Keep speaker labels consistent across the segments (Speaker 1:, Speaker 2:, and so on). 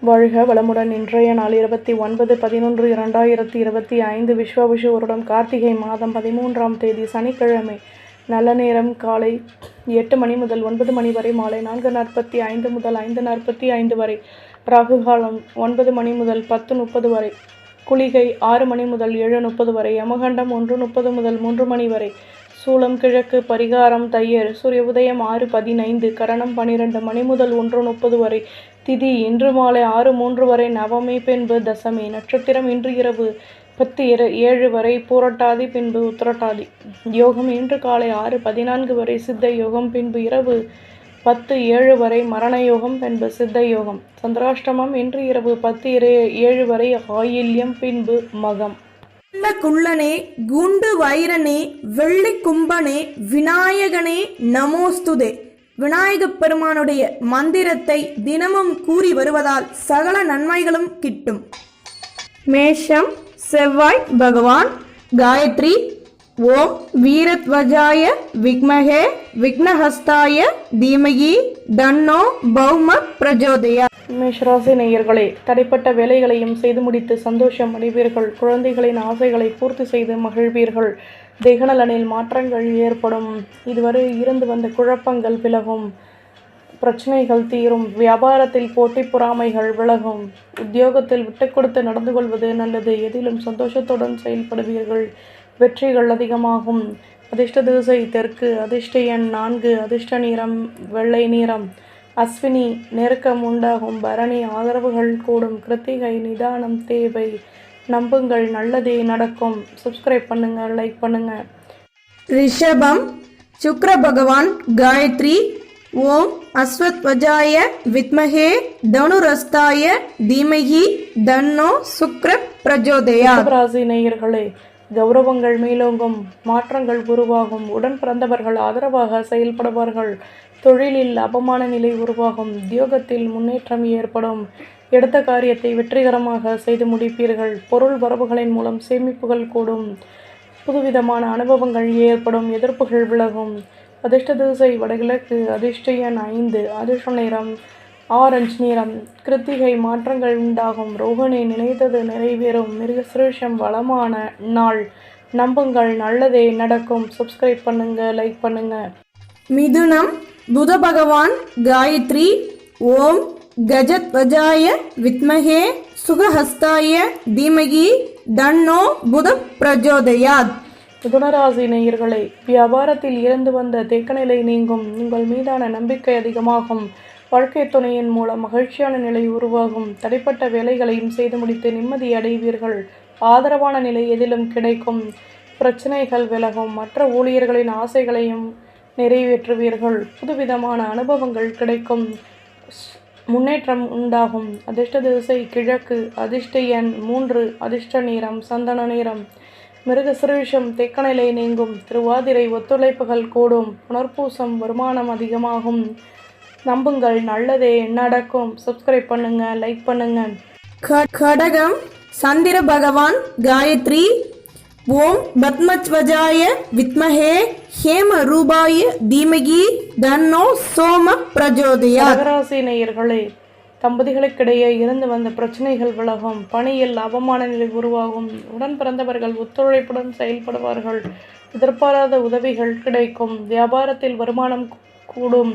Speaker 1: வாழ்க வளமுடன். இன்றைய நாள் 29/11/2025 விஸ்வாவசு வருடம் கார்த்திகை மாதம் 13ஆம் தேதி சனிக்கிழமை. நல்ல நேரம் காலை 8 மணி முதல் 9 மணி வரை, மாலை 4:45 முதல் 5:45 வரை, ராகு காலம் 9 மணி முதல் 10:30 வரை, குளிகை 6 மணி முதல் 7:30 வரை, யமகண்டம் 1:30 முதல் 3 மணி வரை, சூலம் கிழக்கு, பரிகாரம் தையர், சூரிய உதயம் 6:15, கரணம் 12 மணி முதல் 1:30 வரை, திதி இன்று மாலை 6:03 வரை, நவமி பின்பு தசமி, நட்சத்திரம் இன்று இரவு 10:07 வரை, பூரட்டாதி பின்பு உத்திரட்டாதி, யோகம் இன்று காலை 6:14 வரை, சித்த யோகம் பின்பு இரவு 10:07 வரை, மரண யோகம் பின்பு சித்த யோகம், சந்திராஷ்டமம் இன்று இரவு 10:07 வரை, ஆயில்யம் பின்பு மகம்.
Speaker 2: குள்ளனே, குண்டு வைரனே, வெள்ளி கும்பனே, விநாயகனே நமோஸ்துதே. விநாயகப் பெருமானுடைய மந்திரத்தை தினமும் கூறி வருவதால் சகல நன்மைகளும் கிட்டும். மேஷம், செவ்வாய் பகவான். காயத்ரி. ஓம் வீரத்வஜாய விக்மஹே விக்னஹஸ்தாய தீமகி தன்னோ பௌம பிரஜோதயா.
Speaker 1: மேஷராசி நேயர்களே, தடைப்பட்ட வேலைகளையும் செய்து முடித்து சந்தோஷம் அடைவீர்கள். குழந்தைகளின் ஆசைகளை பூர்த்தி செய்து மகிழ்வீர்கள். தேகநலனில் மாற்றங்கள் ஏற்படும். இதுவரை இருந்து வந்த குழப்பங்கள் விலகும். பிரச்சனைகள் தீரும். வியாபாரத்தில் போட்டி பொறாமைகள் விலகும். உத்தியோகத்தில் விட்டு கொடுத்து நடந்து கொள்வது நல்லது. எதிலும் சந்தோஷத்துடன் செயல்படுவீர்கள். வெற்றிகள் அதிகமாகும். அதிர்ஷ்ட திசை தெற்கு. அதிர்ஷ்ட எண் 4. அதிர்ஷ்ட நிறம் வெள்ளை நிறம். அஸ்வினி நெருக்கம் உண்டாகும். பரணி ஆதரவுகள் கூடும். கிருத்திகை நிதானம் தேவை. நம்புங்கள், நல்லதே நடக்கும். சப்ஸ்கிரைப் பண்ணுங்க, லைக் பண்ணுங்க.
Speaker 2: ரிஷபம், சுக்ர பகவான். காயத்ரி. ஓம் அஸ்வத்வஜாய வித்மஹே தனுரஸ்தாய தீமகி தன்னோ சுக்ர பிரஜோதயா.
Speaker 1: ராசி நேயர்களே, கௌரவங்கள் மேலோங்கும். மாற்றங்கள் உருவாகும். உடன் பிறந்தவர்கள் ஆதரவாக செயல்படுவார்கள். தொழிலில் அபமான நிலை உருவாகும். உத்தியோகத்தில் முன்னேற்றம் ஏற்படும். எடுத்த காரியத்தை வெற்றிகரமாக செய்து முடிப்பீர்கள். பொருள் வரவுகளின் மூலம் சேமிப்புகள் கூடும். புதுவிதமான அனுபவங்கள் ஏற்படும். எதிர்ப்புகள் விலகும். அதிர்ஷ்ட திசை வடகிழக்கு. அதிர்ஷ்ட எண் 5. அதிர்ஷ்ட நிறம் ஆரஞ்சு நிறம். கிருத்திகை மாற்றங்கள் உண்டாகும். ரோகிணி நினைத்தது நிறைவேறும். மிருகசிருஷம் வளமான நாள். நம்புங்கள், நல்லதே நடக்கும். சப்ஸ்கிரைப் பண்ணுங்க, லைக் பண்ணுங்க.
Speaker 2: மிதுனம், புத பகவான். காயத்ரி. ஓம் கஜத்வஜாய வித்மஹே சுகஹஸ்தாய தீமகி தன்னோ புத பிரஜோதயாத்.
Speaker 1: மிதுனராசி நேயர்களே, வியாபாரத்தில் இருந்து வந்த தேக்கநிலை நீங்கும். உங்கள் மீதான நம்பிக்கை அதிகமாகும். வாழ்க்கை துணையின் மூலம் மகிழ்ச்சியான நிலை உருவாகும். தடைப்பட்ட வேலைகளையும் செய்து முடித்து நிம்மதி அடைவீர்கள். ஆதரவான நிலை எதிலும் கிடைக்கும். பிரச்சனைகள் விலகும். மற்ற ஊழியர்களின் ஆசைகளையும் நிறைவேற்றுவீர்கள். புதுவிதமான அனுபவங்கள் கிடைக்கும். முன்னேற்றம் உண்டாகும். அதிர்ஷ்ட திசை கிழக்கு. அதிர்ஷ்ட எண் 3. அதிர்ஷ்ட நிறம் சந்தன நிறம். மிருகசிருஷம் தேக்கநிலை நீங்கும். திருவாதிரை ஒத்துழைப்புகள் கூடும். புனர்பூசம் வருமானம் அதிகமாகும். நம்புங்கள், நல்லதே நடக்கும். சப்ஸ்கிரைப் பண்ணுங்க, லைக் பண்ணுங்க.
Speaker 2: கடகம், சந்திர பகவான். காயத்ரி. ஓம் பத்மத்வஜாய வித்மஹே ஹேம ரூபாய தீமகி தன்னோ சோம பிரஜோதயா.
Speaker 1: கடகராசி நேயர்களே, தம்பதிகளுக்கிடையே இருந்து வந்த பிரச்சனைகள் விலகும். பணியில் அவமான நிலை உருவாகும். உடன் பிறந்தவர்கள் ஒத்துழைப்புடன் செயல்படுவார்கள். எதிர்பாராத உதவிகள் கிடைக்கும். வியாபாரத்தில் வருமானம் கூடும்.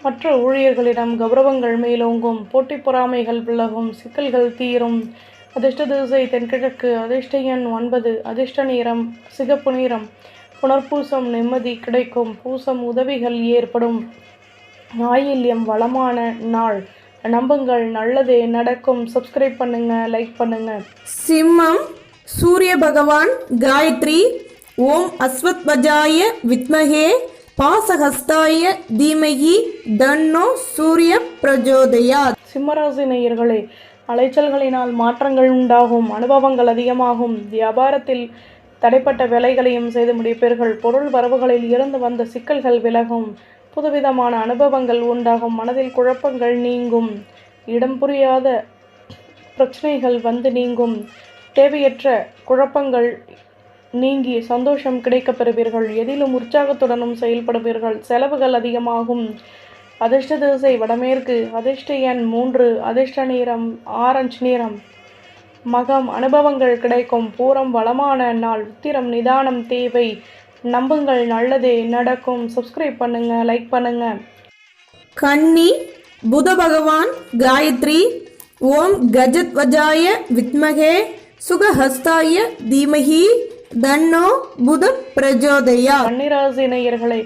Speaker 1: மற்ற ஊழியர்களிடம் கௌரவங்கள் மேலோங்கும். போட்டி பொறாமைகள் விலகும். சிக்கல்கள் தீரும். அதிர்ஷ்ட திசை தென்கிழக்கு. அதிர்ஷ்ட எண் 9. அதிர்ஷ்ட நிறம் சிகப்பு நிறம். புனர்பூசம் நிம்மதி கிடைக்கும். பூசம் உதவிகள் ஏற்படும். ஆயில்யம் வளமான நாள். நம்புங்கள், நல்லதே நடக்கும். சப்ஸ்கிரைப் பண்ணுங்க, லைக் பண்ணுங்க.
Speaker 2: சிம்மம், சூரிய பகவான். காயத்ரி. ஓம் அஸ்வத்வஜாய வித்மஹே பாசஹஸ்தாய தீமகி தன்னோ சூரிய பிரஜோதயா.
Speaker 1: சிம்மராசி நேயர்களே, அலைச்சல்களினால் மாற்றங்கள் உண்டாகும். அனுபவங்கள் அதிகமாகும். வியாபாரத்தில் தடைப்பட்ட வேலைகளையும் செய்து முடிப்பீர்கள். பொருள் வரவுகளில் இருந்து வந்த சிக்கல்கள் விலகும். புதுவிதமான அனுபவங்கள் உண்டாகும். மனதில் குழப்பங்கள் நீங்கும். இடம் புரியாத பிரச்சனைகள் வந்து நீங்கும். தேவையற்ற குழப்பங்கள் நீங்கி சந்தோஷம் கிடைக்கப் பெறுவீர்கள். எதிலும் உற்சாகத்துடனும் செயல்படுவீர்கள். செலவுகள் அதிகமாகும். அதிர்ஷ்ட திசை வடமேற்கு, அதிர்ஷ்ட எண் 3, அதிர்ஷ்ட நிறம் ஆரஞ்சு நிறம். மகம் அனுபவங்கள் கிடைக்கும், பூரம் வளமான நாள், உத்திரம் நிதானம் தேவை. நம்புங்கள் நல்லதே நடக்கும். சப்ஸ்கிரைப் பண்ணுங்க, லைக் பண்ணுங்க.
Speaker 2: கன்னி புத பகவான் காயத்ரி ஓம் கஜத்வஜாய வித்மகே சுகஹஸ்தாய தீமஹி தன்னோ புத பிரஜோதயா.
Speaker 1: கன்னிராசி நேயர்களே,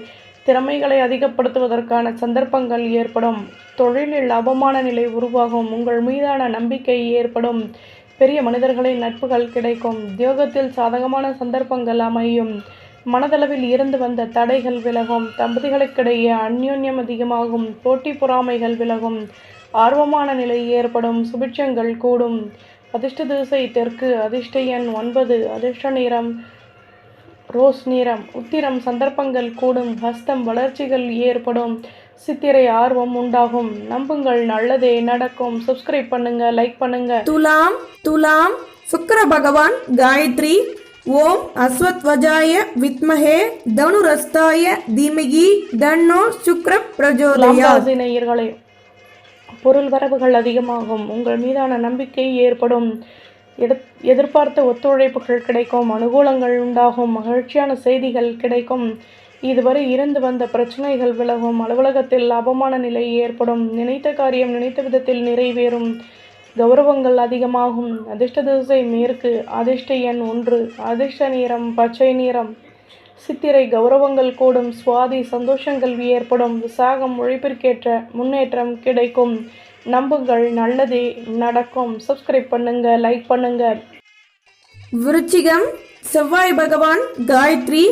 Speaker 1: திறமைகளை அதிகப்படுத்துவதற்கான சந்தர்ப்பங்கள் ஏற்படும். தொழிலில் லாபமான நிலை உருவாகும். உங்கள் மீதான நம்பிக்கை ஏற்படும். பெரிய மனிதர்களின் நட்புகள் கிடைக்கும். உத்தியோகத்தில் சாதகமான சந்தர்ப்பங்கள் அமையும். மனதளவில் இருந்து வந்த தடைகள் விலகும். தம்பதிகளுக்கிடையே அந்யோன்யம் அதிகமாகும். போட்டி பொறாமைகள் விலகும். ஆர்வமான நிலை ஏற்படும். சுபிட்சங்கள் கூடும். அதிர்ஷ்ட திசை தெற்கு, அதிர்ஷ்ட எண் 9, அதிர்ஷ்ட நிறம் ரோஸ் நிறம். உத்திரம் சந்தர்ப்பங்கள் கூடும். ஹஸ்தம் வளர்ச்சிகள் ஏற்படும். சித்திரை ஆர்வம் உண்டாகும். நம்புங்கள் நல்லதே நடக்கும். சப்ஸ்கிரைப் பண்ணுங்க, லைக் பண்ணுங்க.
Speaker 2: துலாம் சுக்கிர பகவான் காயத்ரி ஓம் அஸ்வத்வஜாய வித்மஹே தனுரஸ்தாய தீமகி தன்னோ சுக்ர பிரஜோதயா.
Speaker 1: நேயர்களே, பொருள் வரவுகள் அதிகமாகும். உங்கள் மீதான நம்பிக்கை ஏற்படும். எதிர்பார்த்த ஒத்துழைப்புகள் கிடைக்கும். அனுகூலங்கள் உண்டாகும். மகிழ்ச்சியான செய்திகள் கிடைக்கும். இதுவரை இருந்து வந்த பிரச்சனைகள் விலகும். அலுவலகத்தில் லாபமான நிலை ஏற்படும். நினைத்த காரியம் நினைத்த விதத்தில் நிறைவேறும். கௌரவங்கள் அதிகமாகும். அதிர்ஷ்ட திசை மேற்கு, அதிர்ஷ்ட எண் 1, அதிர்ஷ்ட நிறம் பச்சை நிறம். சித்திரை கௌரவங்கள் கூடும். சுவாதி சந்தோஷங்கள் ஏற்படும். விசாகம் உழைப்பிற்கேற்ற முன்னேற்றம் கிடைக்கும். நம்புங்கள் நல்லதே நடக்கும். சப்ஸ்கிரைப் பண்ணுங்க, லைக் பண்ணுங்க.
Speaker 2: விருச்சிகம் செவ்வாய் பகவான் காயத்ரி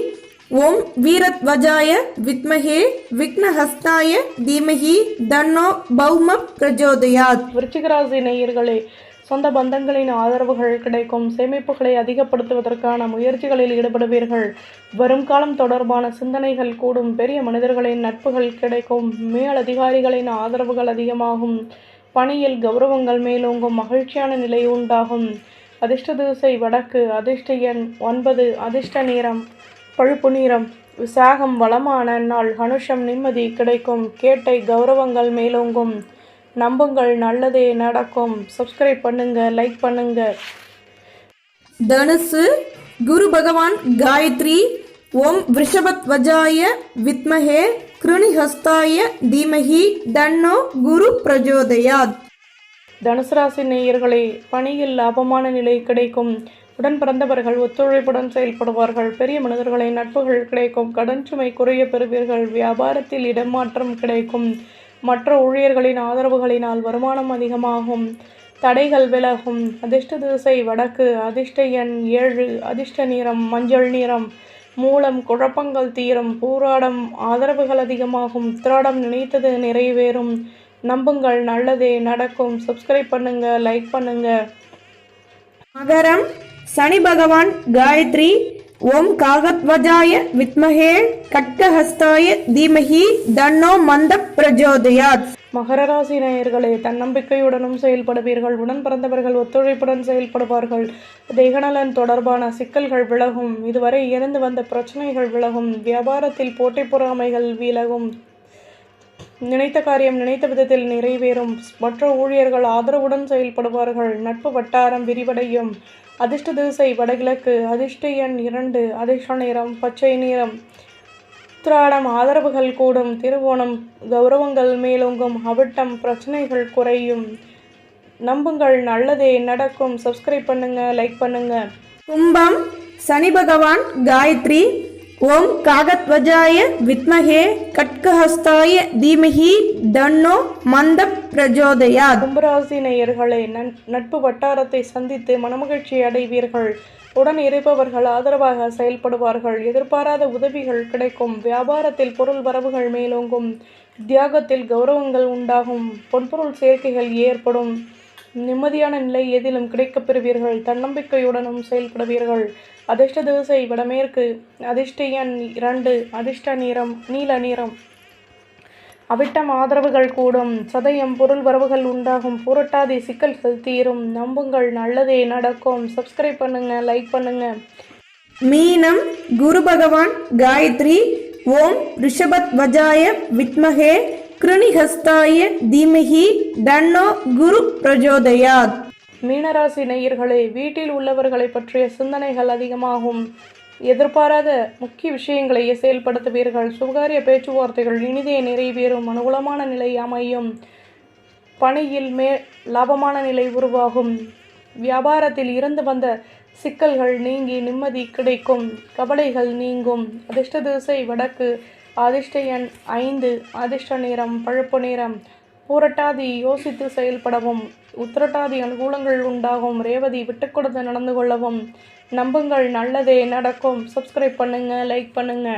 Speaker 2: ஓம் வீரத்வஜாய வித்மஹே விக்னஹஸ்தாய தீமஹி தன்னோ பௌம பிரஜோதயாத்.
Speaker 1: விருச்சிகராசி நேயர்களே, சொந்த பந்தங்களின் ஆதரவுகள் கிடைக்கும். சேமிப்புகளை அதிகப்படுத்துவதற்கான முயற்சிகளில் ஈடுபடுவீர்கள். வரும் காலம் தொடர்பான சிந்தனைகள் கூடும். பெரிய மனிதர்களின் நட்புகள் கிடைக்கும். மேலதிகாரிகளின் ஆதரவுகள் அதிகமாகும். பணியில் கௌரவங்கள் மேலோங்கும். மகிழ்ச்சியான நிலை உண்டாகும். அதிர்ஷ்ட திசை வடக்கு, அதிர்ஷ்ட எண் 9, அதிர்ஷ்ட நிறம் பழுப்பு நிறம். விசாகம் வளமான நாள். அனுஷம் நிம்மதி கிடைக்கும். கேட்டை கௌரவங்கள் மேலோங்கும். நம்புங்கள் நல்லதே நடக்கும். சப்ஸ்கிரைப் பண்ணுங்க, லைக் பண்ணுங்க.
Speaker 2: தனுசு குரு பகவான் காயத்ரி ஓம் விருஷபத்வஜாய வித்மஹே கிருணிஹஸ்தாய தீமஹி தன்னோ குரு பிரஜோதயாத்.
Speaker 1: தனுசு ராசி நேயர்களே, பணியில் லாபமான நிலை கிடைக்கும். உடன் பிறந்தவர்கள் ஒத்துழைப்புடன் செயல்படுவார்கள். பெரிய மனிதர்களின் நட்புகள் கிடைக்கும். கடன் சுமை குறைய பெறுவீர்கள். வியாபாரத்தில் இடமாற்றம் கிடைக்கும். மற்ற ஊழியர்களின் ஆதரவுகளினால் வருமானம் அதிகமாகும். தடைகள் விலகும். அதிர்ஷ்ட திசை வடக்கு, அதிர்ஷ்ட எண் 7, அதிர்ஷ்ட நிறம் மஞ்சள் நிறம். மூலம் குழப்பங்கள் தீரும். பூராடம் ஆதரவுகள் அதிகமாகும். உத்திராடம் நினைத்தது நிறைவேறும். நம்புங்கள் நல்லதே நடக்கும். சப்ஸ்கிரைப் பண்ணுங்க, லைக் பண்ணுங்க.
Speaker 2: மகரம் சனி பகவான் காயத்ரி ஓம் காகத்வஜாய வித்மஹே கட்கஹஸ்தாய தீமஹி தன்னோ மந்த பிரஜோதயாத்.
Speaker 1: மகர ராசி நேயர்களே, தன்னம்பிக்கையுடனும் செயல்படுவீர்கள். உடன் பிறந்தவர்கள் ஒத்துழைப்புடன் செயல்படுவார்கள். தேகநலன் தொடர்பான சிக்கல்கள் விலகும். இதுவரை இருந்து வந்த பிரச்சனைகள் விலகும். வியாபாரத்தில் போட்டி பொறாமைகள் விலகும். நினைத்த காரியம் நினைத்த விதத்தில் நிறைவேறும். மற்ற ஊழியர்கள் ஆதரவுடன் செயல்படுவார்கள். நட்பு வட்டாரம் விரிவடையும். அதிர்ஷ்ட திசை வடகிழக்கு, அதிர்ஷ்ட எண் 2, அதிர்ஷ்ட நிறம் பச்சை நிறம். உத்திராடம் ஆதரவுகள் கூடும். திருவோணம் கௌரவங்கள் மேலோங்கும். அவிட்டம் பிரச்சனைகள் குறையும். நம்புங்கள் நல்லதே நடக்கும். சப்ஸ்கிரைப் பண்ணுங்க, லைக் பண்ணுங்க.
Speaker 2: கும்பம் சனி பகவான் காயத்ரி ஓம் காகத்வஜாய வித்மஹே கட்கஹஸ்தாய தீமஹி தன்னோ மந்த பிரஜோதயாத்.
Speaker 1: கும்பராசி நேயர்களே, நட்பு வட்டாரத்தை சந்தித்து மனமகிழ்ச்சி அடைவீர்கள். உடன் இருப்பவர்கள் ஆதரவாக செயல்படுவார்கள். எதிர்பாராத உதவிகள் கிடைக்கும். வியாபாரத்தில் பொருள் வரவுகள் மேலோங்கும். தியாகத்தில் கௌரவங்கள் உண்டாகும். பொன்பொருள் சேர்க்கைகள் ஏற்படும். நிம்மதியான நிலை எதிலும் கிடைக்கப் பெறுவீர்கள். தன்னம்பிக்கையுடனும் செயல்படுவீர்கள். அதிர்ஷ்ட திசை வடமேற்கு, அதிர்ஷ்ட எண் 2, அதிர்ஷ்ட நிறம் நீல நிறம். அவிட்டம் ஆதரவுகள் கூடும். சதயம் பொருள் வரவுகள் உண்டாகும். புரட்டாதி சிக்கல்கள் தீரும். நம்புங்கள் நல்லதே நடக்கும். சப்ஸ்கிரைப் பண்ணுங்க, லைக் பண்ணுங்க.
Speaker 2: மீனம் குரு பகவான் காயத்ரி ஓம் ரிஷபத்வஜாய வித்மஹே கிருணிஹஸ்தாய தீமஹி தன்னோ குரு பிரஜோதயாத்.
Speaker 1: மீனராசி நேயர்களே, வீட்டில் உள்ளவர்களை பற்றிய சிந்தனைகள் அதிகமாகும். எதிர்பாராத முக்கிய விஷயங்களை செயல்படுத்துவீர்கள். சுபகாரிய பேச்சுவார்த்தைகள் இனிதே நிறைவேறும். அனுகூலமான நிலை அமையும். பணியில் லாபமான நிலை உருவாகும். வியாபாரத்தில் இருந்து வந்த சிக்கல்கள் நீங்கி நிம்மதி கிடைக்கும். கவலைகள் நீங்கும். அதிர்ஷ்ட திசை வடக்கு. அதிர்ஷ்ட எண் 5. அதிர்ஷ்ட நிறம் பழுப்பு நிறம். பூரட்டாதி யோசித்து செயல்படவும். உத்திரட்டாதி அனுகூலங்கள் உண்டாகும். ரேவதி விட்டுக்கொடுத்து நடந்து கொள்ளவும். நம்புங்கள், நல்லதே நடக்கும். சப்ஸ்கிரைப் பண்ணுங்க, லைக் பண்ணுங்க.